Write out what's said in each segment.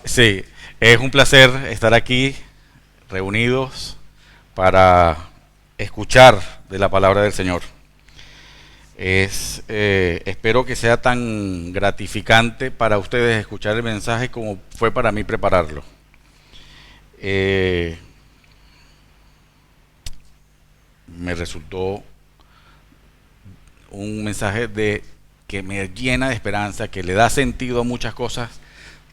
Sí, es un placer estar aquí reunidos para escuchar de la palabra del Señor. Espero que sea tan gratificante para ustedes escuchar el mensaje como fue para mí prepararlo. Eh, Me resultó un mensaje que me llena de esperanza, que le da sentido a muchas cosas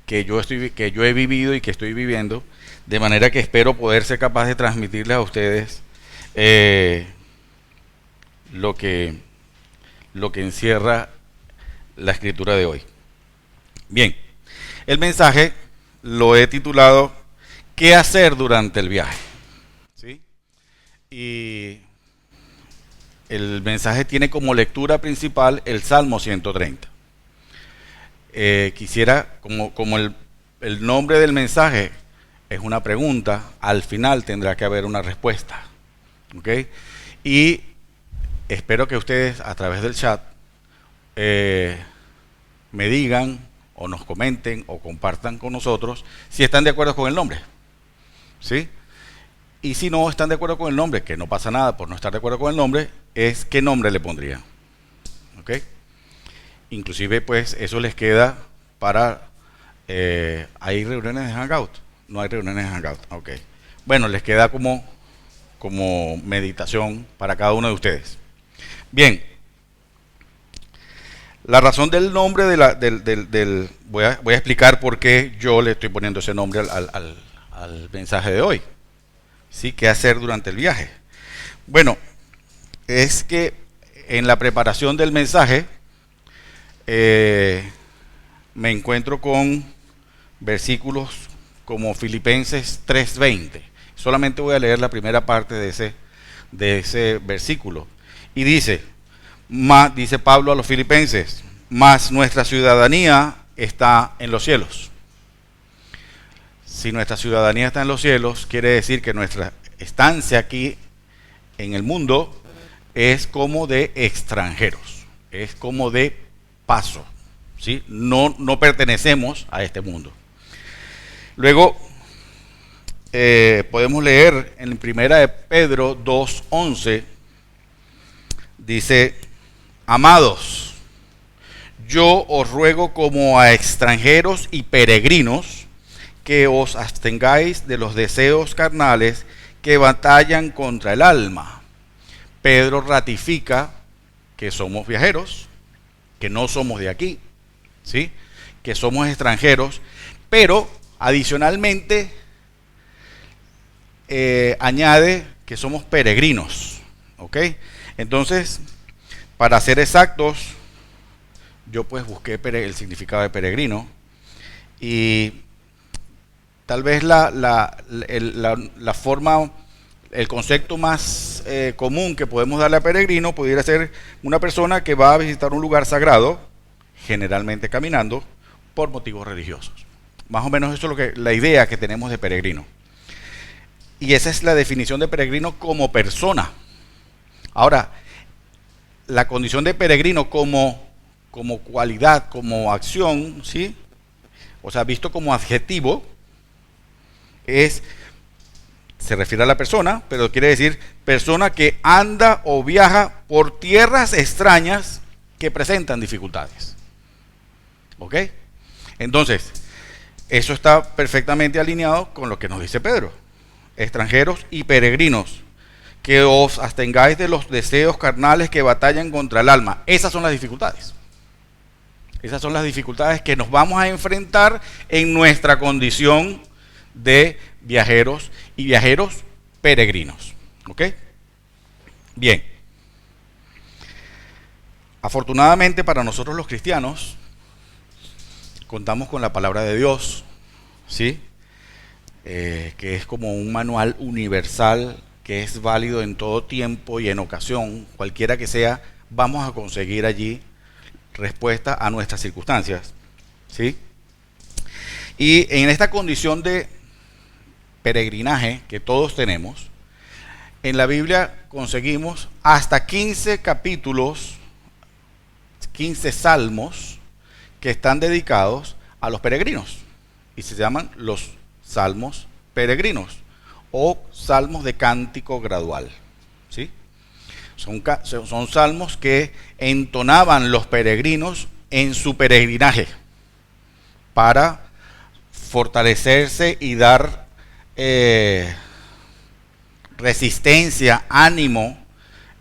que yo he vivido y que estoy viviendo, de manera que espero poder ser capaz de transmitirles a ustedes eh, lo que lo que encierra la escritura de hoy. Bien, el mensaje lo he titulado ¿Qué hacer durante el viaje? ¿Sí? Y el mensaje tiene como lectura principal el Salmo 130. Quisiera, como el nombre del mensaje es una pregunta, al final tendrá que haber una respuesta. ¿Ok? Y espero que ustedes a través del chat eh, me digan o nos comenten o compartan con nosotros si están de acuerdo con el nombre. ¿Sí? Y si no están de acuerdo con el nombre, que no pasa nada por no estar de acuerdo con el nombre, es qué nombre le pondrían. ¿Ok? Inclusive pues eso les queda para... ¿hay reuniones de Hangout? No hay reuniones de Hangout. Ok. Bueno, les queda como meditación para cada uno de ustedes. Bien, la razón del nombre voy a explicar por qué yo le estoy poniendo ese nombre al mensaje de hoy. ¿Sí? ¿Qué hacer durante el viaje? Bueno, es que en la preparación del mensaje me encuentro con versículos como Filipenses 3:20. Solamente voy a leer la primera parte de ese versículo. Y dice Pablo a los filipenses, mas nuestra ciudadanía está en los cielos. Si nuestra ciudadanía está en los cielos, quiere decir que nuestra estancia aquí en el mundo es como de extranjeros, es como de paso, ¿sí? No pertenecemos a este mundo. Luego podemos leer en primera de Pedro 2:11, dice, amados, yo os ruego como a extranjeros y peregrinos que os abstengáis de los deseos carnales que batallan contra el alma. Pedro ratifica que somos viajeros, que no somos de aquí, ¿sí? Que somos extranjeros, pero adicionalmente añade que somos peregrinos, ¿ok? Entonces, para ser exactos, yo pues busqué el significado de peregrino y tal vez la forma, el concepto más común que podemos darle a peregrino pudiera ser una persona que va a visitar un lugar sagrado, generalmente caminando, por motivos religiosos. Más o menos eso es la idea que tenemos de peregrino. Y esa es la definición de peregrino como persona. Ahora, la condición de peregrino como cualidad, como acción, ¿sí? O sea, visto como adjetivo, se refiere a la persona, pero quiere decir persona que anda o viaja por tierras extrañas que presentan dificultades. ¿Ok? Entonces, eso está perfectamente alineado con lo que nos dice Pedro. Extranjeros y peregrinos, que os abstengáis de los deseos carnales que batallan contra el alma. Esas son las dificultades. Esas son las dificultades que nos vamos a enfrentar en nuestra condición de viajeros y viajeros peregrinos. ¿Ok? Bien. Afortunadamente para nosotros los cristianos, contamos con la palabra de Dios, ¿sí? Que es como un manual universal que es válido en todo tiempo y en ocasión, cualquiera que sea, vamos a conseguir allí respuesta a nuestras circunstancias, ¿sí? Y en esta condición de peregrinaje que todos tenemos, en la Biblia conseguimos hasta 15 capítulos, 15 salmos que están dedicados a los peregrinos y se llaman los salmos peregrinos o salmos de cántico gradual, ¿sí? Son salmos que entonaban los peregrinos en su peregrinaje para fortalecerse y dar resistencia, ánimo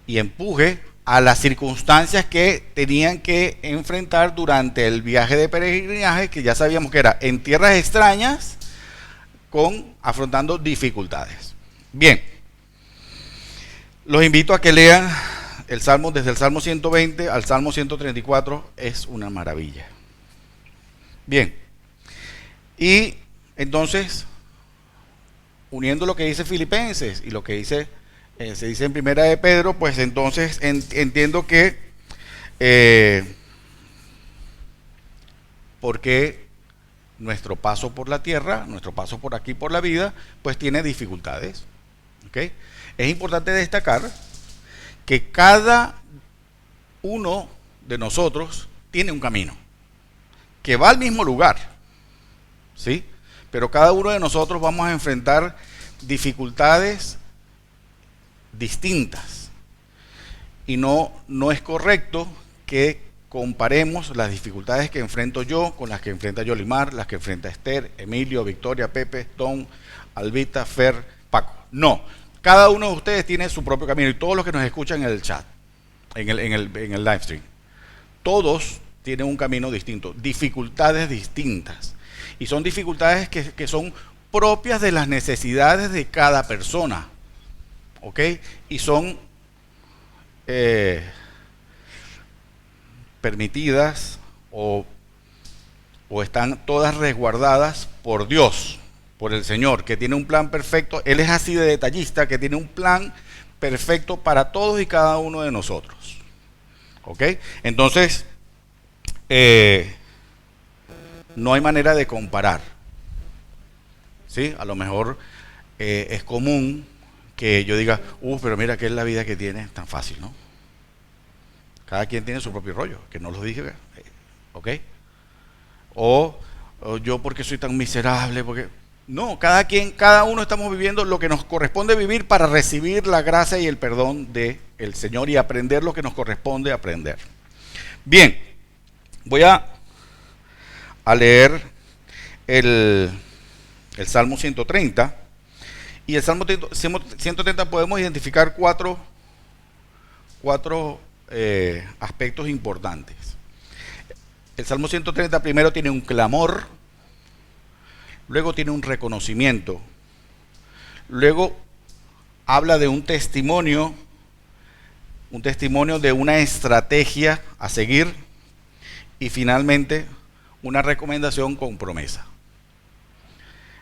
y empuje a las circunstancias que tenían que enfrentar durante el viaje de peregrinaje, que ya sabíamos que era en tierras extrañas, afrontando dificultades. Bien, los invito a que lean el Salmo, desde el Salmo 120 al Salmo 134, es una maravilla. Bien, y entonces, uniendo lo que dice Filipenses y lo que dice se dice en Primera de Pedro, pues entonces entiendo que porque nuestro paso por la tierra, nuestro paso por aquí por la vida, pues tiene dificultades. ¿Okay? Es importante destacar que cada uno de nosotros tiene un camino que va al mismo lugar, ¿sí? Pero cada uno de nosotros vamos a enfrentar dificultades distintas y no es correcto que comparemos las dificultades que enfrento yo con las que enfrenta Yolimar, las que enfrenta Esther, Emilio, Victoria, Pepe, Tom, Albita, Fer, Paco. No, cada uno de ustedes tiene su propio camino y todos los que nos escuchan en el chat, en el live stream, todos tienen un camino distinto, dificultades distintas y son dificultades que son propias de las necesidades de cada persona. ¿Ok? Y son permitidas o están todas resguardadas por Dios, por el Señor, que tiene un plan perfecto. Él es así de detallista, que tiene un plan perfecto para todos y cada uno de nosotros. ¿Ok? Entonces, no hay manera de comparar. ¿Sí? A lo mejor es común que yo diga, pero mira que es la vida que tiene, tan fácil, ¿no? Cada quien tiene su propio rollo, que no lo dije, ¿ok? O yo porque soy tan miserable, porque... No, cada uno estamos viviendo lo que nos corresponde vivir para recibir la gracia y el perdón del Señor y aprender lo que nos corresponde aprender. Bien, voy a leer el Salmo 130. Y el Salmo 130 podemos identificar cuatro aspectos importantes. El Salmo 130 primero tiene un clamor, luego tiene un reconocimiento, luego habla de un testimonio de una estrategia a seguir y finalmente una recomendación con promesa.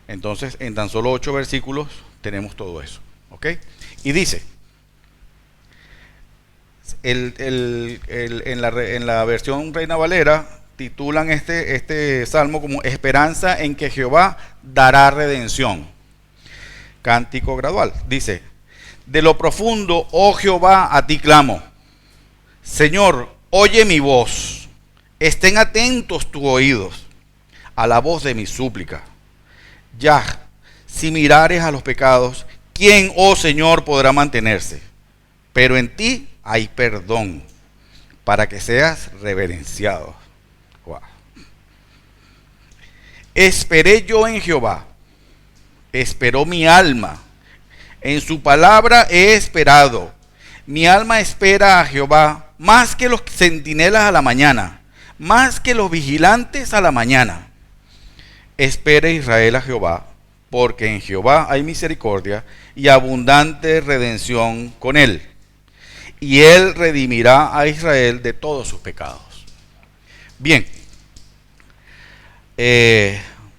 Entonces, en tan solo 8 versículos tenemos todo eso, ¿ok? Y dice, en la versión Reina Valera titulan este salmo como Esperanza en que Jehová dará redención. Cántico gradual. Dice, de lo profundo, oh Jehová, a ti clamo. Señor, oye mi voz. Estén atentos tus oídos a la voz de mi súplica. Ya, si mirares a los pecados, ¿quién, oh Señor, podrá mantenerse? Pero en ti hay perdón, para que seas reverenciado. Wow. Esperé yo en Jehová, esperó mi alma, en su palabra he esperado. Mi alma espera a Jehová más que los centinelas a la mañana, más que los vigilantes a la mañana. Espere Israel a Jehová, porque en Jehová hay misericordia y abundante redención con él. Y él redimirá a Israel de todos sus pecados. Bien,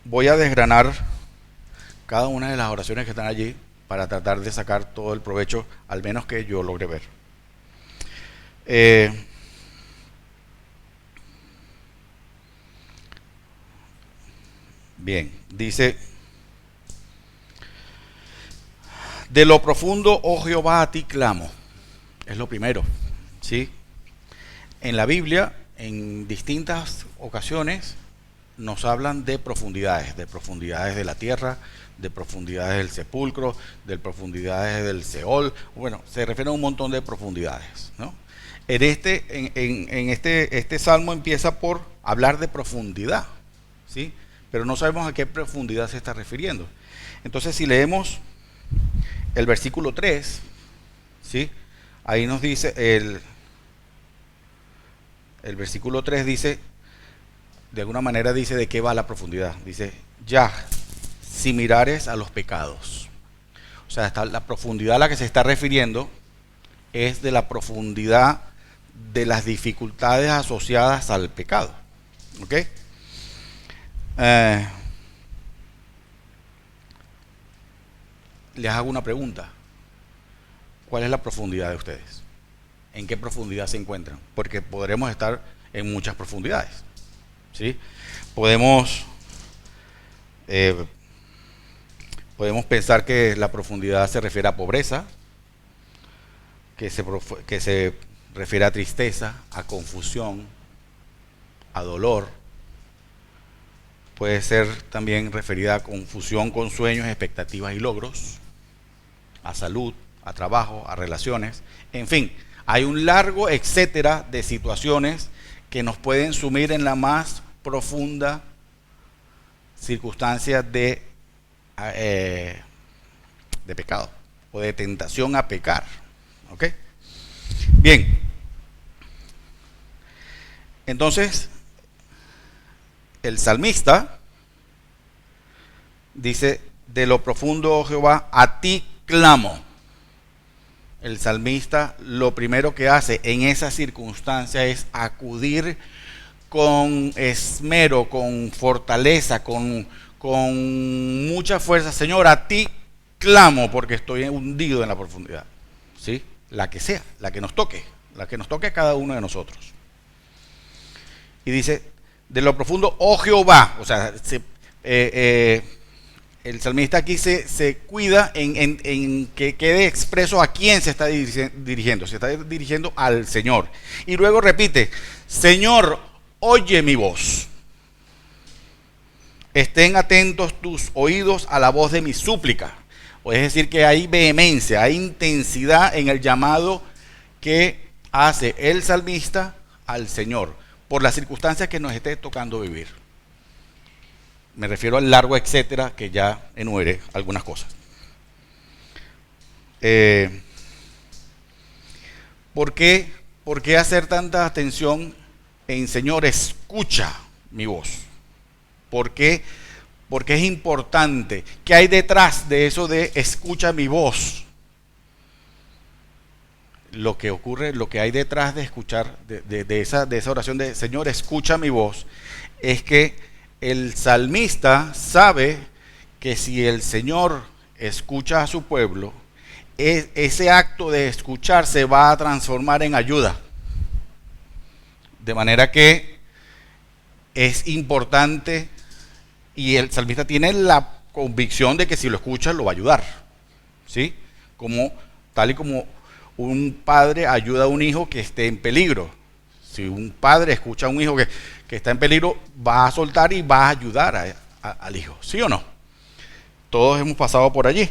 voy a desgranar cada una de las oraciones que están allí para tratar de sacar todo el provecho, al menos que yo logre ver. Bien, dice, de lo profundo, oh Jehová, a ti clamo. Es lo primero, ¿sí? En la Biblia, en distintas ocasiones, nos hablan de profundidades de la tierra, de profundidades del sepulcro, de profundidades del Seol. Bueno, se refiere a un montón de profundidades, ¿no? Este salmo empieza por hablar de profundidad, ¿sí? Pero no sabemos a qué profundidad se está refiriendo. Entonces, si leemos el versículo 3, ¿sí? Ahí nos dice, el versículo 3 dice, de alguna manera dice de qué va la profundidad. Dice, ya, si mirares a los pecados. O sea, la profundidad a la que se está refiriendo es de la profundidad de las dificultades asociadas al pecado. ¿Ok? Les hago una pregunta. ¿Cuál es la profundidad de ustedes? ¿En qué profundidad se encuentran? Porque podremos estar en muchas profundidades, ¿sí? Podemos pensar que la profundidad se refiere a pobreza, que se refiere a tristeza, a confusión, a dolor. Puede ser también referida a confusión con sueños, expectativas y logros, a salud, a trabajo, a relaciones. En fin, hay un largo etcétera de situaciones que nos pueden sumir en la más profunda circunstancia de pecado o de tentación a pecar. ¿Ok? Bien. Entonces, el salmista dice, de lo profundo, oh Jehová, a ti clamo. El salmista lo primero que hace en esa circunstancia es acudir con esmero, con fortaleza, con mucha fuerza. Señor, a ti clamo porque estoy hundido en la profundidad. ¿Sí? La que sea, la que nos toque a cada uno de nosotros. Y dice, de lo profundo, oh Jehová. O sea, el salmista aquí se cuida en que quede expreso a quién se está dirigiendo. Se está dirigiendo al Señor. Y luego repite, Señor, oye mi voz. Estén atentos tus oídos a la voz de mi súplica. Es decir, que hay vehemencia, hay intensidad en el llamado que hace el salmista al Señor por las circunstancias que nos esté tocando vivir. Me refiero al largo etcétera que ya enumeré algunas cosas. ¿Por qué hacer tanta atención en Señor, escucha mi voz? ¿Por qué? Porque es importante. ¿Qué hay detrás de eso de escucha mi voz? Lo que ocurre, lo que hay detrás de escuchar, de esa oración de Señor, escucha mi voz, es que el salmista sabe que si el Señor escucha a su pueblo, ese acto de escuchar se va a transformar en ayuda. De manera que es importante y el salmista tiene la convicción de que si lo escucha lo va a ayudar. ¿Sí? Tal y como un padre ayuda a un hijo que esté en peligro. Si un padre escucha a un hijo que está en peligro, va a soltar y va a ayudar al hijo. ¿Sí o no? Todos hemos pasado por allí,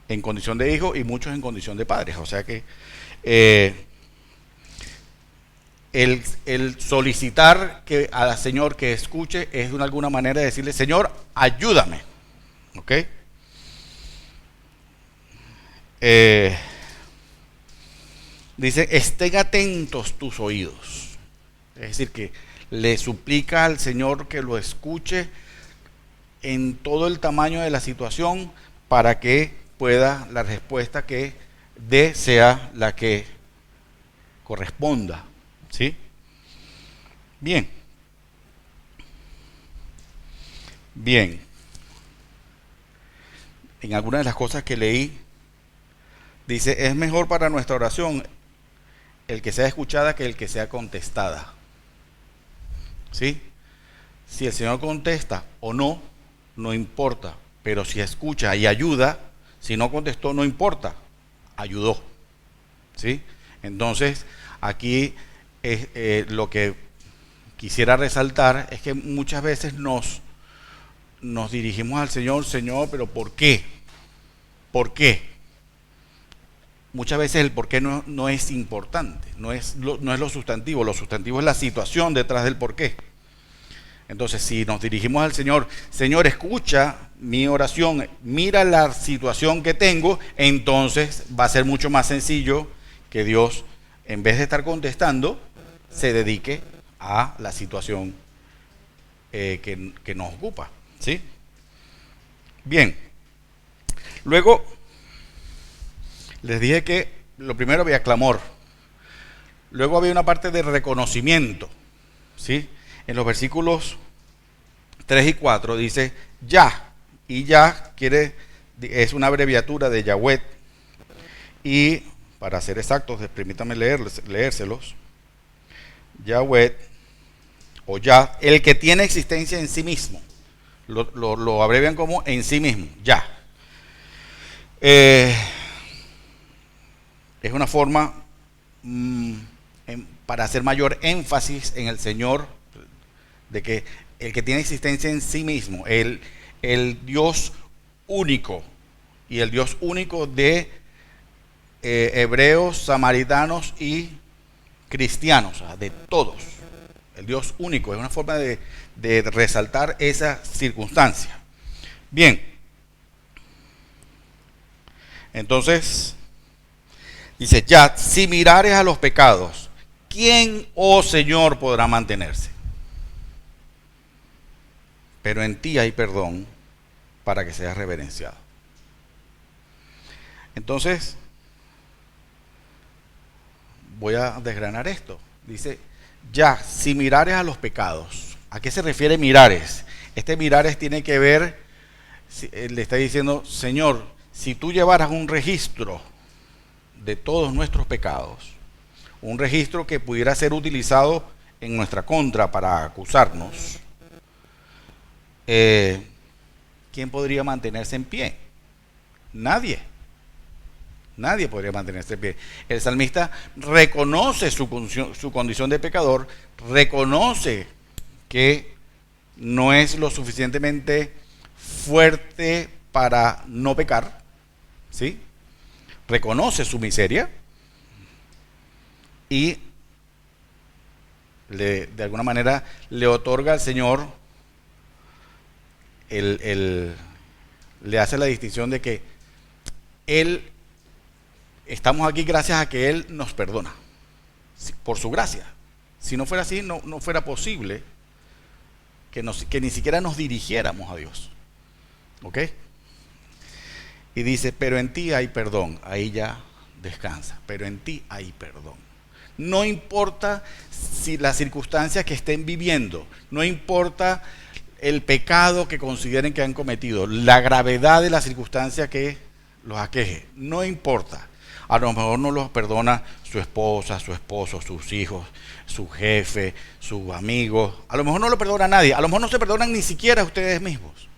en condición de hijo y muchos en condición de padres. O sea que el solicitar al Señor que escuche es de alguna manera decirle, Señor, ayúdame. ¿Ok? Dice, estén atentos tus oídos. Es decir, que le suplica al Señor que lo escuche en todo el tamaño de la situación para que pueda la respuesta que dé sea la que corresponda. ¿Sí? Bien. Bien. En algunas de las cosas que leí, dice, es mejor para nuestra oración el que sea escuchada que el que sea contestada. ¿Sí? Si el Señor contesta o no, no importa. Pero si escucha y ayuda, si no contestó, no importa. Ayudó. ¿Sí? Entonces, aquí es lo que quisiera resaltar es que muchas veces nos dirigimos al Señor, Señor, pero ¿por qué? ¿Por qué? Muchas veces el por qué no es importante, no es lo sustantivo es la situación detrás del por qué. Entonces, si nos dirigimos al Señor, Señor, escucha mi oración, mira la situación que tengo, entonces va a ser mucho más sencillo que Dios, en vez de estar contestando, se dedique a la situación que nos ocupa, ¿sí? Bien, luego les dije que lo primero había clamor, luego había una parte de reconocimiento, ¿sí? En los versículos 3 y 4 dice ya, y ya es una abreviatura de Yahweh, y para ser exactos, permítanme leérselos. Yahweh, o ya, el que tiene existencia en sí mismo, lo abrevian como en sí mismo, ya. Es una forma para hacer mayor énfasis en el Señor, de que el que tiene existencia en sí mismo, el Dios único, y el Dios único de hebreos, samaritanos y cristianos, o sea, de todos. El Dios único es una forma de resaltar esa circunstancia. Bien, entonces dice, ya, si mirares a los pecados, ¿quién, oh Señor, podrá mantenerse? Pero en ti hay perdón para que seas reverenciado. Entonces, voy a desgranar esto. Dice, ya, si mirares a los pecados. ¿A qué se refiere mirares? Este mirares tiene que ver, le está diciendo, Señor, si tú llevaras un registro de todos nuestros pecados, un registro que pudiera ser utilizado en nuestra contra para acusarnos, ¿quién podría mantenerse en pie? Nadie. Nadie podría mantenerse en pie. El salmista reconoce su condición de pecador, reconoce que no es lo suficientemente fuerte para no pecar, ¿sí? Reconoce su miseria y de alguna manera le otorga al Señor, le hace la distinción de que estamos aquí gracias a que Él nos perdona, por su gracia. Si no fuera así, no fuera posible que ni siquiera nos dirigiéramos a Dios. ¿Ok? Y dice, pero en ti hay perdón. Ahí ya descansa. Pero en ti hay perdón. No importa si las circunstancias que estén viviendo, no importa el pecado que consideren que han cometido, la gravedad de la circunstancia que los aqueje, no importa. A lo mejor no los perdona su esposa, su esposo, sus hijos, su jefe, sus amigos. A lo mejor no lo perdona a nadie. A lo mejor no se perdonan ni siquiera a ustedes mismos.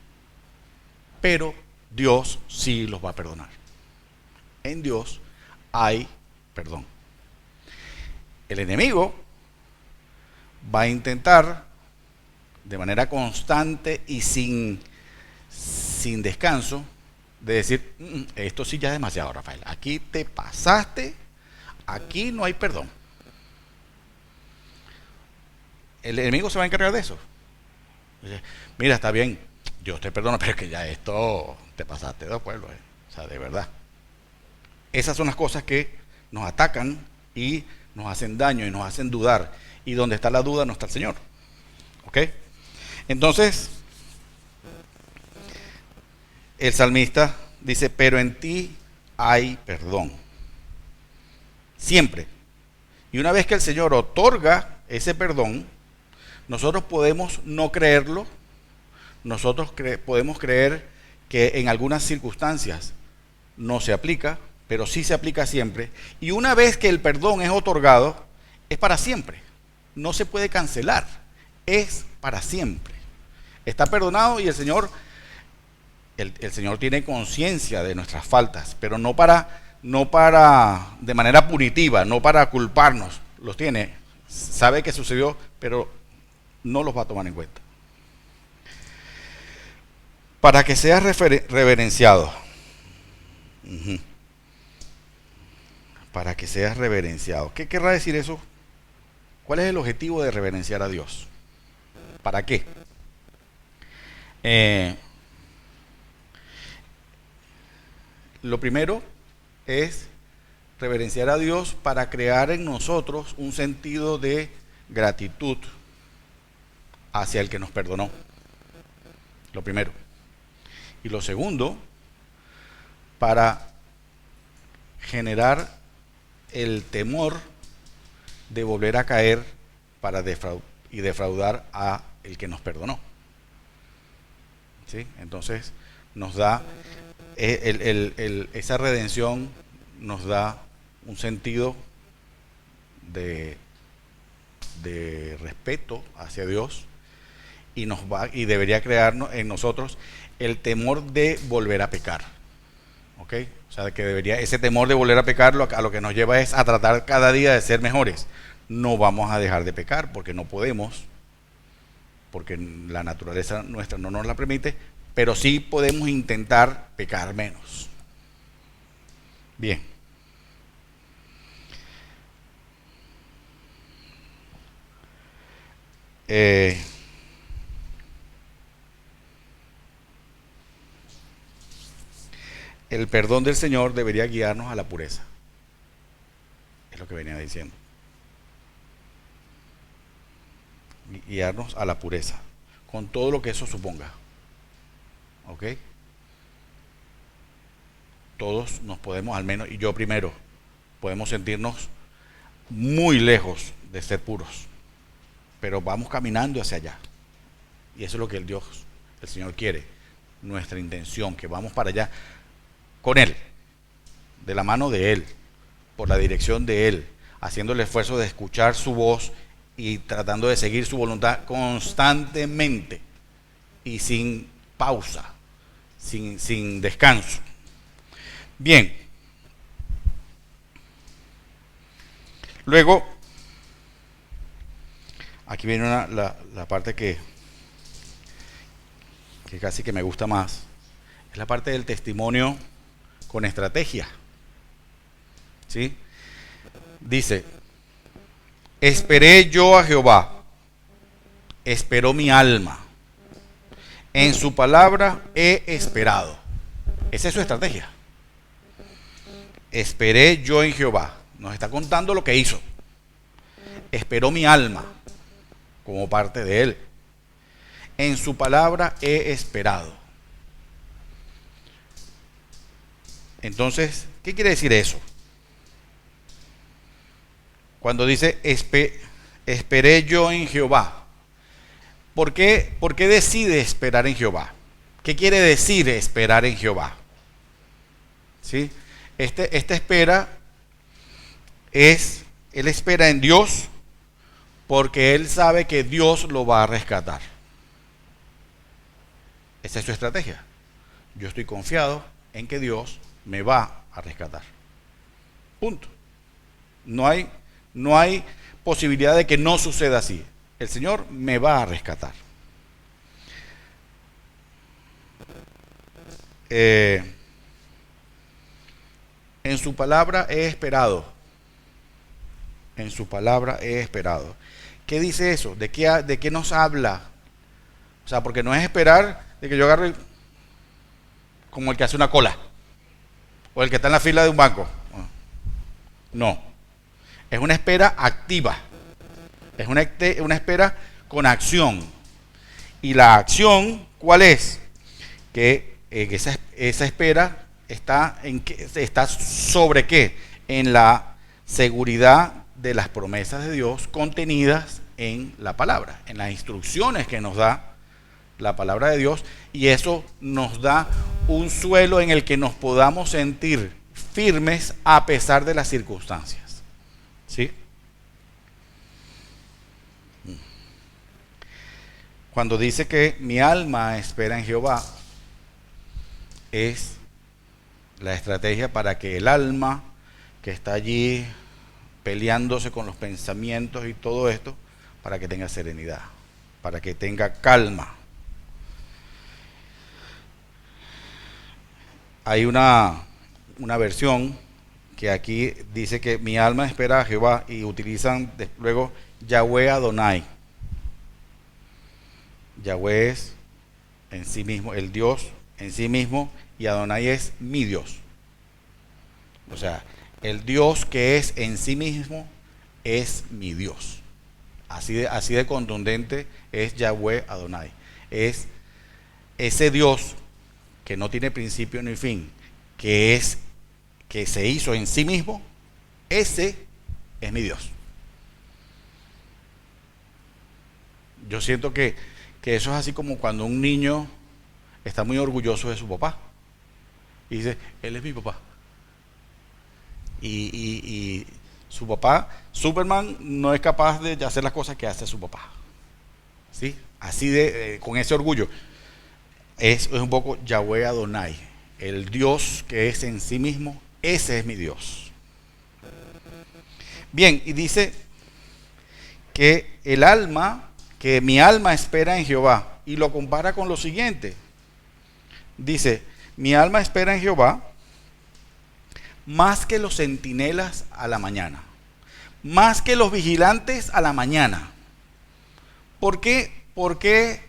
Pero Dios sí los va a perdonar. En Dios hay perdón. El enemigo va a intentar de manera constante y sin descanso de decir, esto sí ya es demasiado, Rafael, aquí te pasaste, aquí no hay perdón. El enemigo se va a encargar de eso. Dice, mira, está bien, Dios te perdona, pero es que ya esto te pasaste de pueblo, o sea, de verdad. Esas son las cosas que nos atacan y nos hacen daño y nos hacen dudar, y donde está la duda no está el Señor. ¿Ok? Entonces, el salmista dice, pero en ti hay perdón. Siempre. Y una vez que el Señor otorga ese perdón, nosotros podemos no creerlo, nosotros podemos creer que en algunas circunstancias no se aplica, pero sí se aplica siempre. Y una vez que el perdón es otorgado, es para siempre. No se puede cancelar, es para siempre. Está perdonado y el Señor tiene conciencia de nuestras faltas, pero no para de manera punitiva, no para culparnos. Los tiene, sabe que sucedió, pero no los va a tomar en cuenta. Para que seas reverenciado. Uh-huh. Para que seas reverenciado. ¿Qué querrá decir eso? ¿Cuál es el objetivo de reverenciar a Dios? ¿Para qué? Lo primero es reverenciar a Dios para crear en nosotros un sentido de gratitud hacia el que nos perdonó. Lo primero. Y lo segundo, para generar el temor de volver a caer para defraudar a el que nos perdonó. ¿Sí? Entonces nos da esa redención nos da un sentido de respeto hacia Dios y debería crearnos en nosotros el temor de volver a pecar. ¿Ok? O sea, que ese temor de volver a pecar a lo que nos lleva es a tratar cada día de ser mejores. No vamos a dejar de pecar porque no podemos, porque la naturaleza nuestra no nos la permite, pero sí podemos intentar pecar menos. Bien. El perdón del Señor debería guiarnos a la pureza. Es lo que venía diciendo. Guiarnos a la pureza, con todo lo que eso suponga. ¿Ok? Todos nos podemos, al menos, y yo primero, podemos sentirnos muy lejos de ser puros, pero vamos caminando hacia allá. Y eso es lo que el Señor quiere, nuestra intención, que vamos para allá con Él, de la mano de Él, por la dirección de Él, haciendo el esfuerzo de escuchar su voz y tratando de seguir su voluntad constantemente y sin pausa, sin descanso. Bien. Luego, aquí viene la parte que casi que me gusta más. Es la parte del testimonio con estrategia. ¿Sí? Dice, esperé yo a Jehová, esperó mi alma, en su palabra he esperado. Esa es su estrategia. Esperé yo en Jehová. Nos está contando lo que hizo. Esperó mi alma como parte de Él. En su palabra he esperado. Entonces, ¿qué quiere decir eso? Cuando dice esperé yo en Jehová. ¿Por qué decide esperar en Jehová? ¿Qué quiere decir esperar en Jehová? ¿Sí? Esta espera él espera en Dios porque él sabe que Dios lo va a rescatar. Esa es su estrategia. Yo estoy confiado en que Dios me va a rescatar. Punto. No hay posibilidad de que no suceda así. El Señor me va a rescatar. En su palabra he esperado. En su palabra he esperado. ¿Qué dice eso? ¿De qué nos habla? O sea, porque no es esperar de que yo agarre como el que hace una cola o el que está en la fila de un banco. No. Es una espera activa. Es una espera con acción. ¿Y la acción cuál es? Que esa espera está sobre qué? En la seguridad de las promesas de Dios contenidas en la palabra, en las instrucciones que nos da la palabra de Dios, y eso nos da un suelo en el que nos podamos sentir firmes a pesar de las circunstancias. ¿Sí? Cuando dice que mi alma espera en Jehová, es la estrategia para que el alma que está allí peleándose con los pensamientos y todo esto, para que tenga serenidad. para que tenga calma. Hay una versión que aquí dice que mi alma espera a Jehová y utilizan luego Yahweh Adonai. Yahweh es en sí mismo, el Dios en sí mismo, y Adonai es mi Dios. O sea, el Dios que es en sí mismo es mi Dios. Así de contundente es Yahweh Adonai. Es ese Dios que no tiene principio ni fin, que se hizo en sí mismo, ese es mi Dios. Yo siento que eso es así como cuando un niño está muy orgulloso de su papá y dice, él es mi papá. Y su papá, Superman, no es capaz de hacer las cosas que hace su papá. ¿Sí? Así con ese orgullo. Es un poco Yahweh Adonai, el Dios que es en sí mismo, ese es mi Dios. Bien, y dice que que mi alma espera en Jehová, y lo compara con lo siguiente. Dice, mi alma espera en Jehová más que los centinelas a la mañana, más que los vigilantes a la mañana. ¿Por qué? ¿Por qué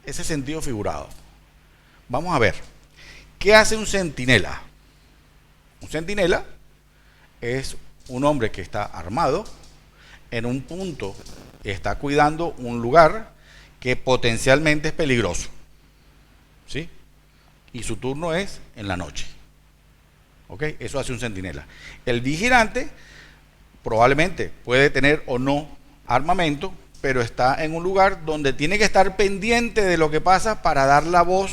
ese sentido figurado? Vamos a ver. ¿Qué hace un centinela? Un centinela es un hombre que está armado en un punto, está cuidando un lugar que potencialmente es peligroso. ¿Sí? Y su turno es en la noche. ¿Ok? Eso hace un centinela. El vigilante probablemente puede tener o no armamento, pero está en un lugar donde tiene que estar pendiente de lo que pasa para dar la voz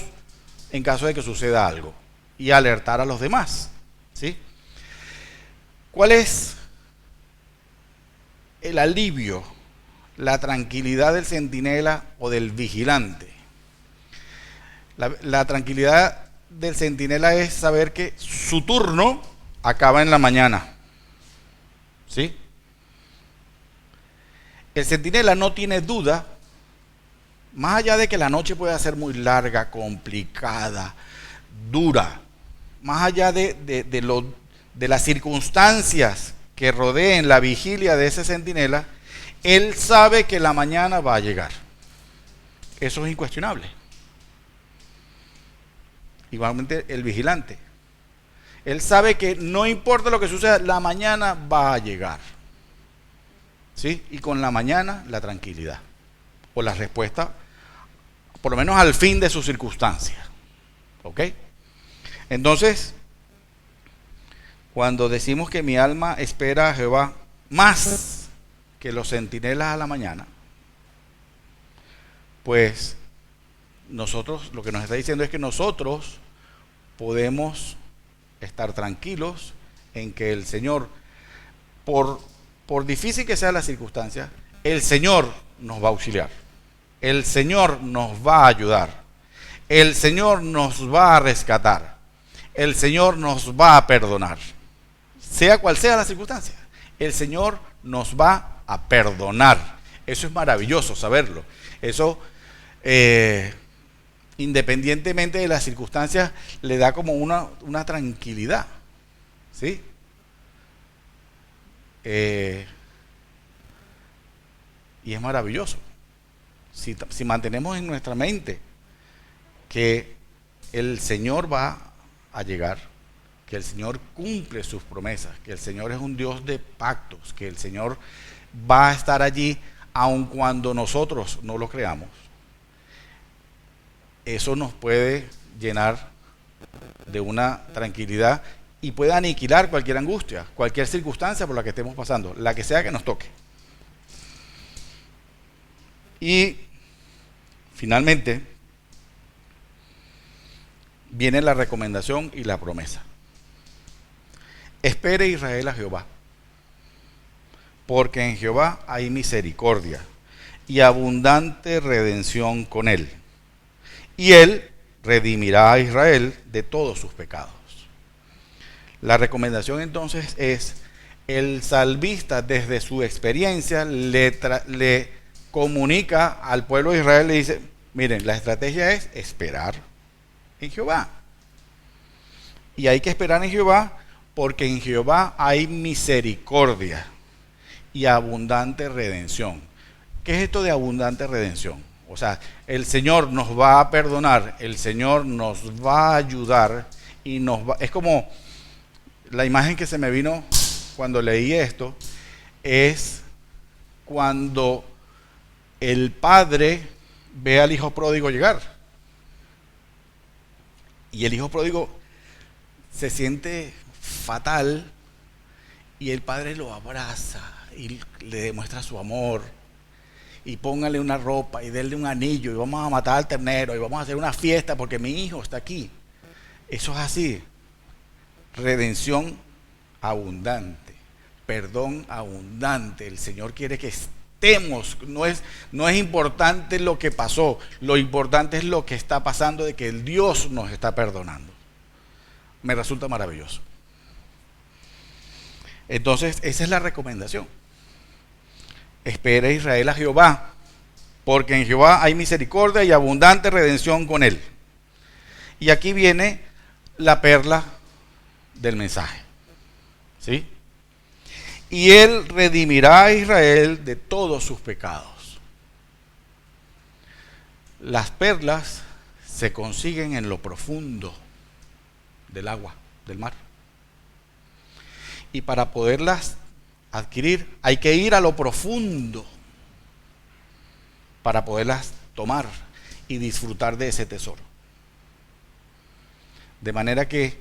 en caso de que suceda algo y alertar a los demás. ¿Sí? ¿Cuál es el alivio, la tranquilidad del centinela o del vigilante? La tranquilidad del centinela es saber que su turno acaba en la mañana. ¿Sí? El centinela no tiene duda, más allá de que la noche pueda ser muy larga, complicada, dura, más allá de las circunstancias que rodeen la vigilia de ese centinela, él sabe que la mañana va a llegar. Eso es incuestionable. Igualmente el vigilante. Él sabe que no importa lo que suceda, la mañana va a llegar. ¿Sí? Y con la mañana, la tranquilidad. O la respuesta, por lo menos al fin de sus circunstancias. ¿Ok? Entonces, cuando decimos que mi alma espera a Jehová más que los centinelas a la mañana, pues nosotros, lo que nos está diciendo es que nosotros podemos estar tranquilos en que el Señor, por difícil que sea la circunstancia, el Señor nos va a auxiliar, el Señor nos va a ayudar, el Señor nos va a rescatar, el Señor nos va a perdonar, sea cual sea la circunstancia, el Señor nos va a perdonar. Eso es maravilloso saberlo. Eso, independientemente de las circunstancias, le da como una tranquilidad. ¿Sí? Y es maravilloso. Si mantenemos en nuestra mente que el Señor va a llegar, que el Señor cumple sus promesas, que el Señor es un Dios de pactos, que el Señor va a estar allí aun cuando nosotros no lo creamos, eso nos puede llenar de una tranquilidad y puede aniquilar cualquier angustia, cualquier circunstancia por la que estemos pasando, la que sea que nos toque. Y finalmente viene la recomendación y la promesa. Espere Israel a Jehová, porque en Jehová hay misericordia y abundante redención con él, y él redimirá a Israel de todos sus pecados. La recomendación entonces es: el salmista desde su experiencia le comunica al pueblo de Israel, le dice, miren, la estrategia es esperar en Jehová. Y hay que esperar en Jehová porque en Jehová hay misericordia y abundante redención. ¿Qué es esto de abundante redención? O sea, el Señor nos va a perdonar, el Señor nos va a ayudar y es como la imagen que se me vino cuando leí esto, es cuando el padre ve al hijo pródigo llegar. Y el hijo pródigo se siente fatal y el padre lo abraza y le demuestra su amor. Y póngale una ropa y denle un anillo y vamos a matar al ternero y vamos a hacer una fiesta porque mi hijo está aquí. Eso es así. Redención abundante, perdón abundante. El Señor quiere que estemos. No es importante lo que pasó, lo importante es lo que está pasando, de que el Dios nos está perdonando. Me resulta maravilloso. Entonces, esa es la recomendación. Espera Israel a Jehová, porque en Jehová hay misericordia y abundante redención con él. Y aquí viene la perla del mensaje, ¿sí? Y él redimirá a Israel de todos sus pecados. Las perlas se consiguen en lo profundo del agua, del mar. Y para poderlas adquirir hay que ir a lo profundo para poderlas tomar y disfrutar de ese tesoro. De manera que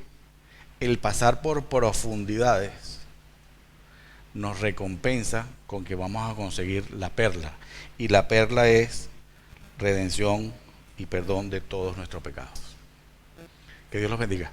el pasar por profundidades nos recompensa con que vamos a conseguir la perla. Y la perla es redención y perdón de todos nuestros pecados. Que Dios los bendiga.